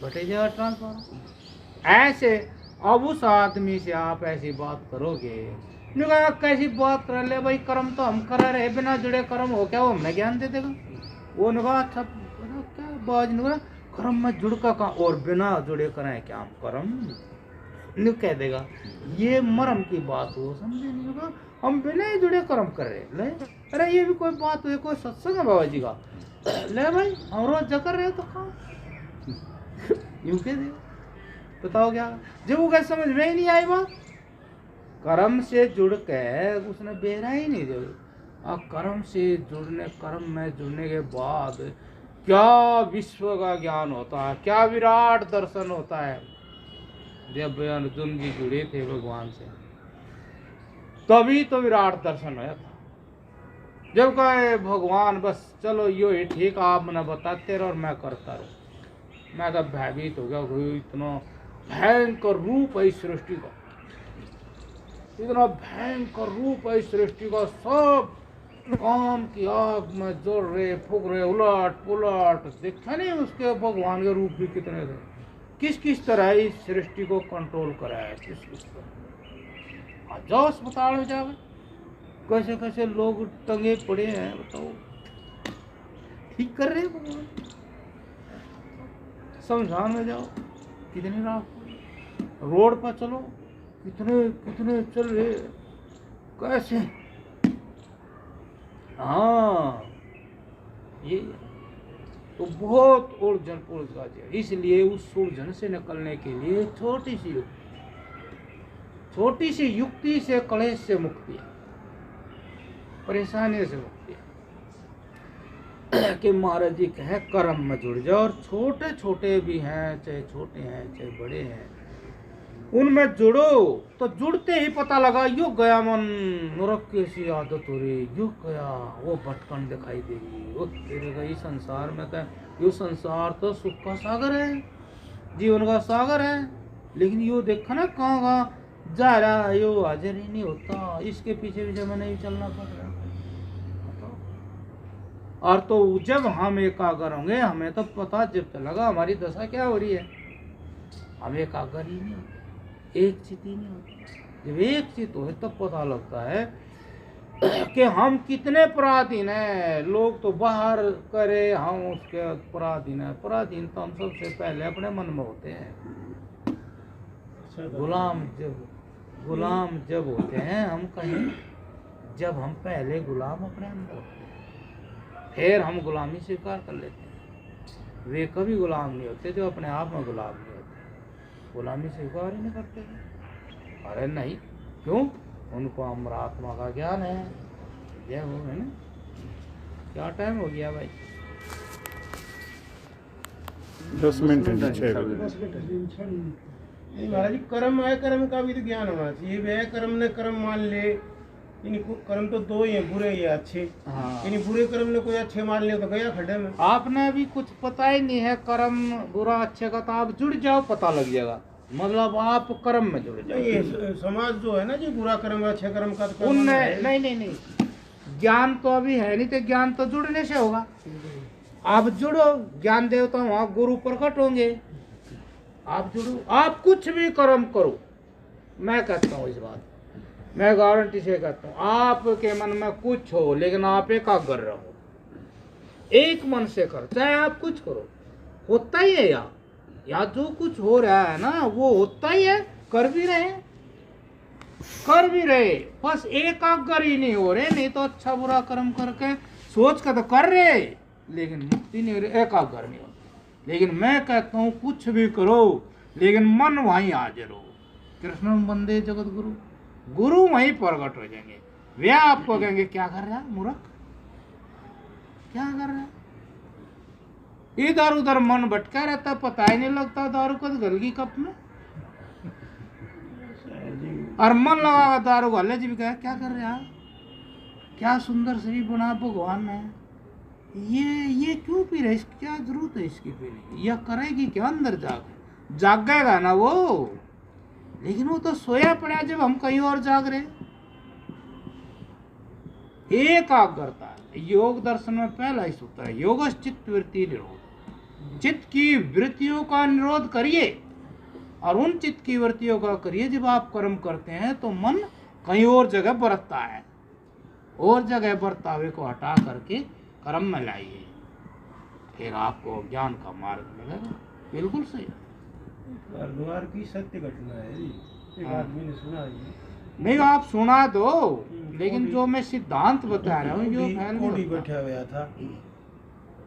भटक जाएगा ट्रांसफार्मर। ऐसे अब उस आदमी से आप ऐसी बात करोगे, कैसी बात कर ले भाई, कर्म तो हम कर रहे, बिना जुड़े कर्म हो क्या वो हमें ज्ञान दे देगा। वो ने कहा अच्छा क्या बाज ने कहा कर्म में जुड़ का और बिना जुड़े करें क्या हम कर्म, नहीं कह देगा। ये मरम की बात हो, समझे नहीं होगा, हम बिना ही जुड़े कर्म कर रहे ले। अरे ये भी कोई बात हुई, कोई सत्संग है बाबा जी का, ले भाई हम रोज जकर रहे तो कहा यूं कह देगा। बताओ क्या, जब वो क्या समझ में ही नहीं आई बात, कर्म से जुड़ के उसने बेरा ही नहीं दे। कर्म से जुड़ने, कर्म में जुड़ने के बाद क्या विश्व का ज्ञान होता है, क्या विराट दर्शन होता है। जब अर्जुन जी जुड़े थे भगवान से तभी तो विराट दर्शन हुआ था। जब कहे भगवान बस चलो यो ही ठीक, आप मैंने बताते रहो और मैं करता रहूं, मैं तो भयभीत हो गया, इतना भयंकर रूप है इस सृष्टि का, इतना भयंकर रूप है इस सृष्टि का, सब काम की आग में जोड़ रहे, फूक रहे, उलट पुलट। देखा नहीं उसके भगवान के रूप भी कितने थे, किस किस तरह इस सृष्टि को कंट्रोल करा है, किस किस तरह। जाओ अस्पताल में जाओ, कैसे कैसे लोग टंगे पड़े हैं बताओ, ठीक कर रहे हैं भगवान। शमशान में जाओ कितनी रात, रोड पर चलो कितने कितने चल रहे कैसे। हाँ ये तो बहुत उलझन पुलझा है। इसलिए उस उलझन से निकलने के लिए छोटी सी युक्ति से, कलेश से मुक्ति है, परेशानी से मुक्ति है। कि महाराज जी कहे कर्म में जुड़ जाओ, और छोटे छोटे भी हैं, चाहे छोटे हैं चाहे बड़े हैं, उनमें जुड़ो। तो जुड़ते ही पता लगा यो गया मन, नरक कैसी आदत हो रही, यो गया वो भटकन दिखाई देगी, वो तेरे गई संसार में क्या, यो संसार तो सुख का सागर है, जीवन का सागर है, लेकिन यो देखा ना कहाँ कहाँ जा रहा है, यो हाजिर ही नहीं होता, इसके पीछे पीछे मैंने भी चलना पड़ रहा। और तो जब हम एकाग्र होंगे, हमें तो पता जब चलेगा हमारी दशा क्या हो रही है। हम एकाग्र ही नहीं होते, एक चित ही नहीं होती। जब एक चित हो तब पता लगता है कि हम कितने पराधीन हैं। लोग तो बाहर करे, हम उसके पराधीन है। पराधीन तो हम सबसे पहले अपने मन में होते हैं। गुलाम जब होते हैं हम कहीं, जब हम पहले गुलाम अपने अंदर होते हैं, फिर हम गुलामी स्वीकार कर लेते हैं। वे कभी गुलाम नहीं होते जो अपने आप में गुलाम नहीं होते, गुलामी स्वीकार ही नहीं करते। अरे नहीं, क्यों? उनको अमरात्मा का ज्ञान है। जय हो, है ना? क्या टाइम हो गया भाई? 10 मिनट है। महाराज जी, कर्म है, कर्म का भी तो ज्ञान होना चाहिए। वह कर्म ने कर्म मान ले, इनको कर्म तो दो ही हैं, बुरे या अच्छे। हाँ। इन बुरे कर्म ने कोई अच्छे मान लिया तो गया खड्डे में। आपने अभी कुछ पता ही नहीं है कर्म बुरा अच्छे का, तो आप जुड़ जाओ, पता लग जाएगा। मतलब आप कर्म में जुड़ जाओ। ये समाज जो है ना जी, बुरा कर्म है अच्छे कर्म का तो उनमें नहीं, ज्ञान तो अभी है नहीं, तो ज्ञान तो जुड़ने से होगा। आप जुड़ो, ज्ञान देवता वहाँ गुरु प्रकट होंगे, आप जुड़ो, आप कुछ भी कर्म करो, मैं कहता हूँ इस बात, मैं गारंटी से कहता हूँ, आपके मन में कुछ हो लेकिन आप एकाग्र रहो, एक मन से करो, चाहे आप कुछ करो, होता ही है या जो कुछ हो रहा है ना वो होता ही है, कर भी रहे, बस एकाग्र ही नहीं हो रहे, नहीं तो अच्छा बुरा कर्म करके सोच कर तो कर रहे लेकिन मुक्ति नहीं हो रही, एकाग्र नहीं हो रही। लेकिन मैं कहता हूँ कुछ भी करो लेकिन मन वहीं हाजिर हो, कृष्ण बंदे जगत गुरु, गुरु वहीं प्रकट हो जाएंगे, वे आपको कहेंगे क्या कर रहा है मूर्ख, क्या कर रहा है, इधर उधर मन भटका रहता, पता ही नहीं लगता दारू को गल की कप में, और मन लगा दारू वाले जी भी कहे क्या कर रहे हैं, क्या सुंदर शरीर बना भगवान ने, ये क्यों पी रहे, इसकी क्या जरूरत है इसकी पीने की, यह करेगी क्या अंदर जागेगा ना वो, लेकिन वो तो सोया पड़ा जब हम कहीं और जाग रहे। एकाग्रता योग दर्शन में पहला ही सूत्र है, योग चित्त वृत्ति निरोध, चित्त की वृत्तियों का निरोध करिए, और उन चित्त की वृत्तियों का करिए जब आप कर्म करते हैं तो मन कहीं और जगह बरतता है, और जगह बर्तावे को हटा करके कर्म में लाइए, फिर आपको ज्ञान का मार्ग मिलेगा। बिल्कुल सही, हरिद्वार की सत्य घटना है जी, एक आदमी ने सुना है, नहीं आप सुना दो, लेकिन जो मैं सिद्धांत बता रहा हूँ जो फैल कोड़ी बैठा हुआ था,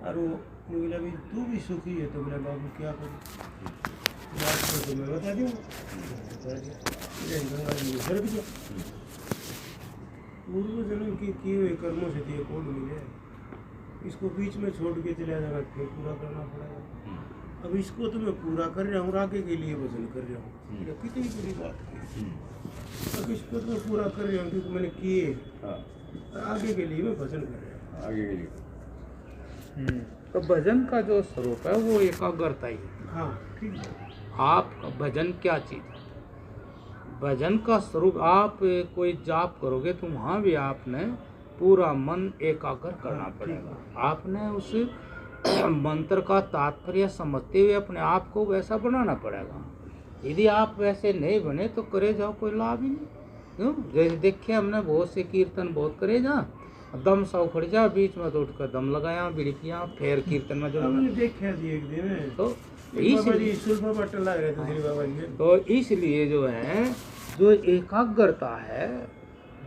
और वो बोला भी तू भी सुखी है, तो बोला बाबू क्या करूँ, बात तो मैं बता दूँ, गंगा जी सड़क गया, पूर्व जन्म के किए हुए कर्मों से ये कोड मिले, इसको बीच में छोड़ के चला जाएगा, फिर पूरा करना पड़ेगा, अब इसको तो मैं पूरा कर रहा हूँ, आगे के लिए वजन कर रहा हूँ, कितनी बड़ी बात है, अब इसको तो मैं पूरा कर रहा हूँ क्योंकि मैंने किए, आगे के लिए मैं भजन कर रहा हूँ, आगे के लिए। तो भजन का जो स्वरूप है वो एकाग्रता ही है। हाँ ठीक है, आपका भजन क्या चीज है, भजन का स्वरूप, आप कोई जाप करोगे तो वहाँ भी आपने पूरा मन एकाग्र करना पड़ेगा, आपने उस मंत्र का तात्पर्य समझते हुए अपने आप को वैसा बनाना पड़ेगा, यदि आप वैसे नहीं बने तो करे जाओ कोई लाभ ही नहीं, क्यों, जैसे देखे हमने बहुत से कीर्तन बहुत करे जा, दम सा उखड़ जा, बीच में तो उठकर दम लगाया बिड़कियाँ, फिर कीर्तन में जो देखा जी एक दिन तो इसलिए जो है जो एकाग्रता है,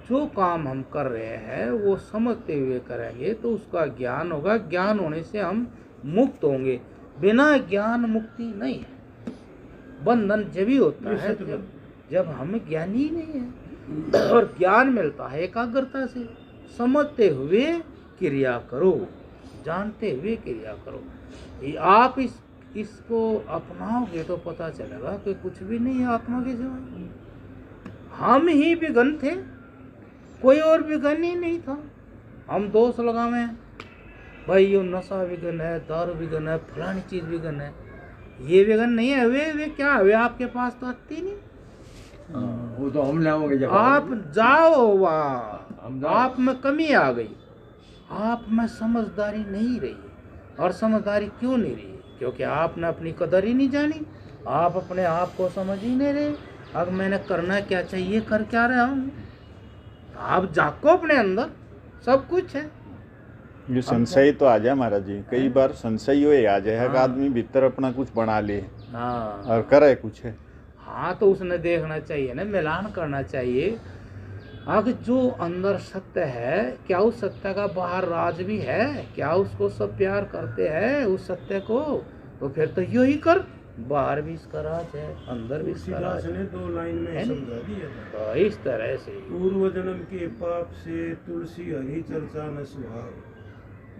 जो काम हम कर रहे हैं वो समझते हुए करेंगे तो उसका ज्ञान होगा, ज्ञान होने से हम मुक्त होंगे, बिना ज्ञान मुक्ति नहीं है, बंधन जब ही होता है जब हम ज्ञानी ही नहीं है, और ज्ञान मिलता है एकाग्रता से, समझते हुए क्रिया करो, जानते हुए क्रिया करो, आप इसको अपनाओगे तो पता चलेगा कि कुछ भी नहीं है आत्मा के सिवाय, हम ही विघन थे, कोई और विघन ही नहीं था, हम दोष लगावे भाई ये नशा विघन है, दारू विघन है, फलानी चीज विघन है, ये विघन नहीं है, वे क्या है, वे आपके पास तो आती नहीं, वो तो हम लाओगे जब आप जाओ वहाँ, आप में कमी आ गई, आप में समझदारी नहीं रही, और समझदारी क्यों नहीं रही, क्योंकि आपने अपनी कदर ही नहीं जानी, आप अपने आप को समझ ही नहीं रहे, अब मैंने करना क्या चाहिए कर क्या रहा हूँ, आप जाको अपने अंदर सब कुछ है, ये संशय तो आ जाए महाराज जी, कई बार संशय ये आ जाए, हाँ। आदमी भीतर अपना कुछ बना ले हाँ और करे कुछ है, हाँ तो उसने देखना चाहिए ना, मिलान करना चाहिए, अगर जो अंदर सत्य है क्या उस सत्य का बाहर राज भी है, क्या उसको सब प्यार करते हैं उस सत्य को, तो फिर तो यही कर, बाहर भी इसका राज है, अंदर भी इसका राज ने है, 2 लाइन में है ना? समझा दिया था, तो इस तरह से पूर्व जन्म के पाप से तुलसी हरी चर्चा न सुहाव,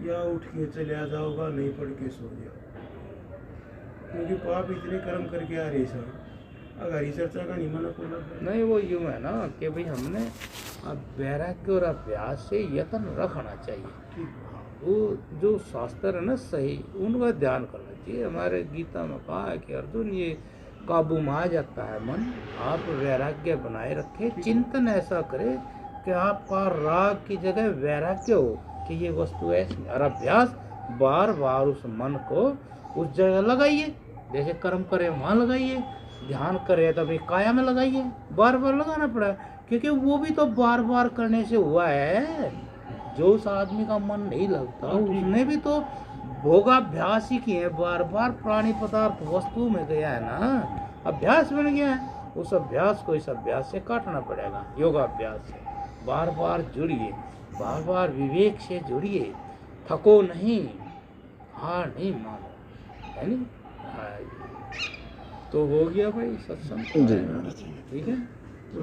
या उठ के चला जाओगा नहीं पढ़ के सो जाओ, क्योंकि पाप इतने कर्म करके आ रहे सर, अगर हरी चर्चा का नहीं मना कोला नहीं, वो यूँ है ना कि भाई हमने अब वैराग्य और अभ्यास से यत्न रखना चाहिए, वो जो शास्त्र है ना सही, उनका ध्यान करना चाहिए, हमारे गीता में कहा है कि अर्जुन ये काबू में आ जाता है मन, आप वैराग्य बनाए रखें, चिंतन ऐसा करें कि आपका राग की जगह वैराग्य हो कि ये वस्तु ऐसी, और अभ्यास बार बार उस मन को उस जगह लगाइए, जैसे कर्म करे वहाँ लगाइए, ध्यान करे तो अपनी काया में लगाइए, बार बार लगाना पड़ा, क्योंकि वो भी तो बार बार करने से हुआ है। जो उस आदमी का मन नहीं लगता उसने भी तो भोगाभ्यास ही किए, बार बार प्राणी पदार्थ वस्तु में गया है ना, अभ्यास बन गया है। उस अभ्यास को इस अभ्यास से काटना पड़ेगा, योगाभ्यास से। बार बार जुड़िए, बार बार विवेक से जुड़िए, थको नहीं, हार नहीं मानो, है नहीं। हाँ, तो हो गया भाई सत्संग, जी। ठीक है। तो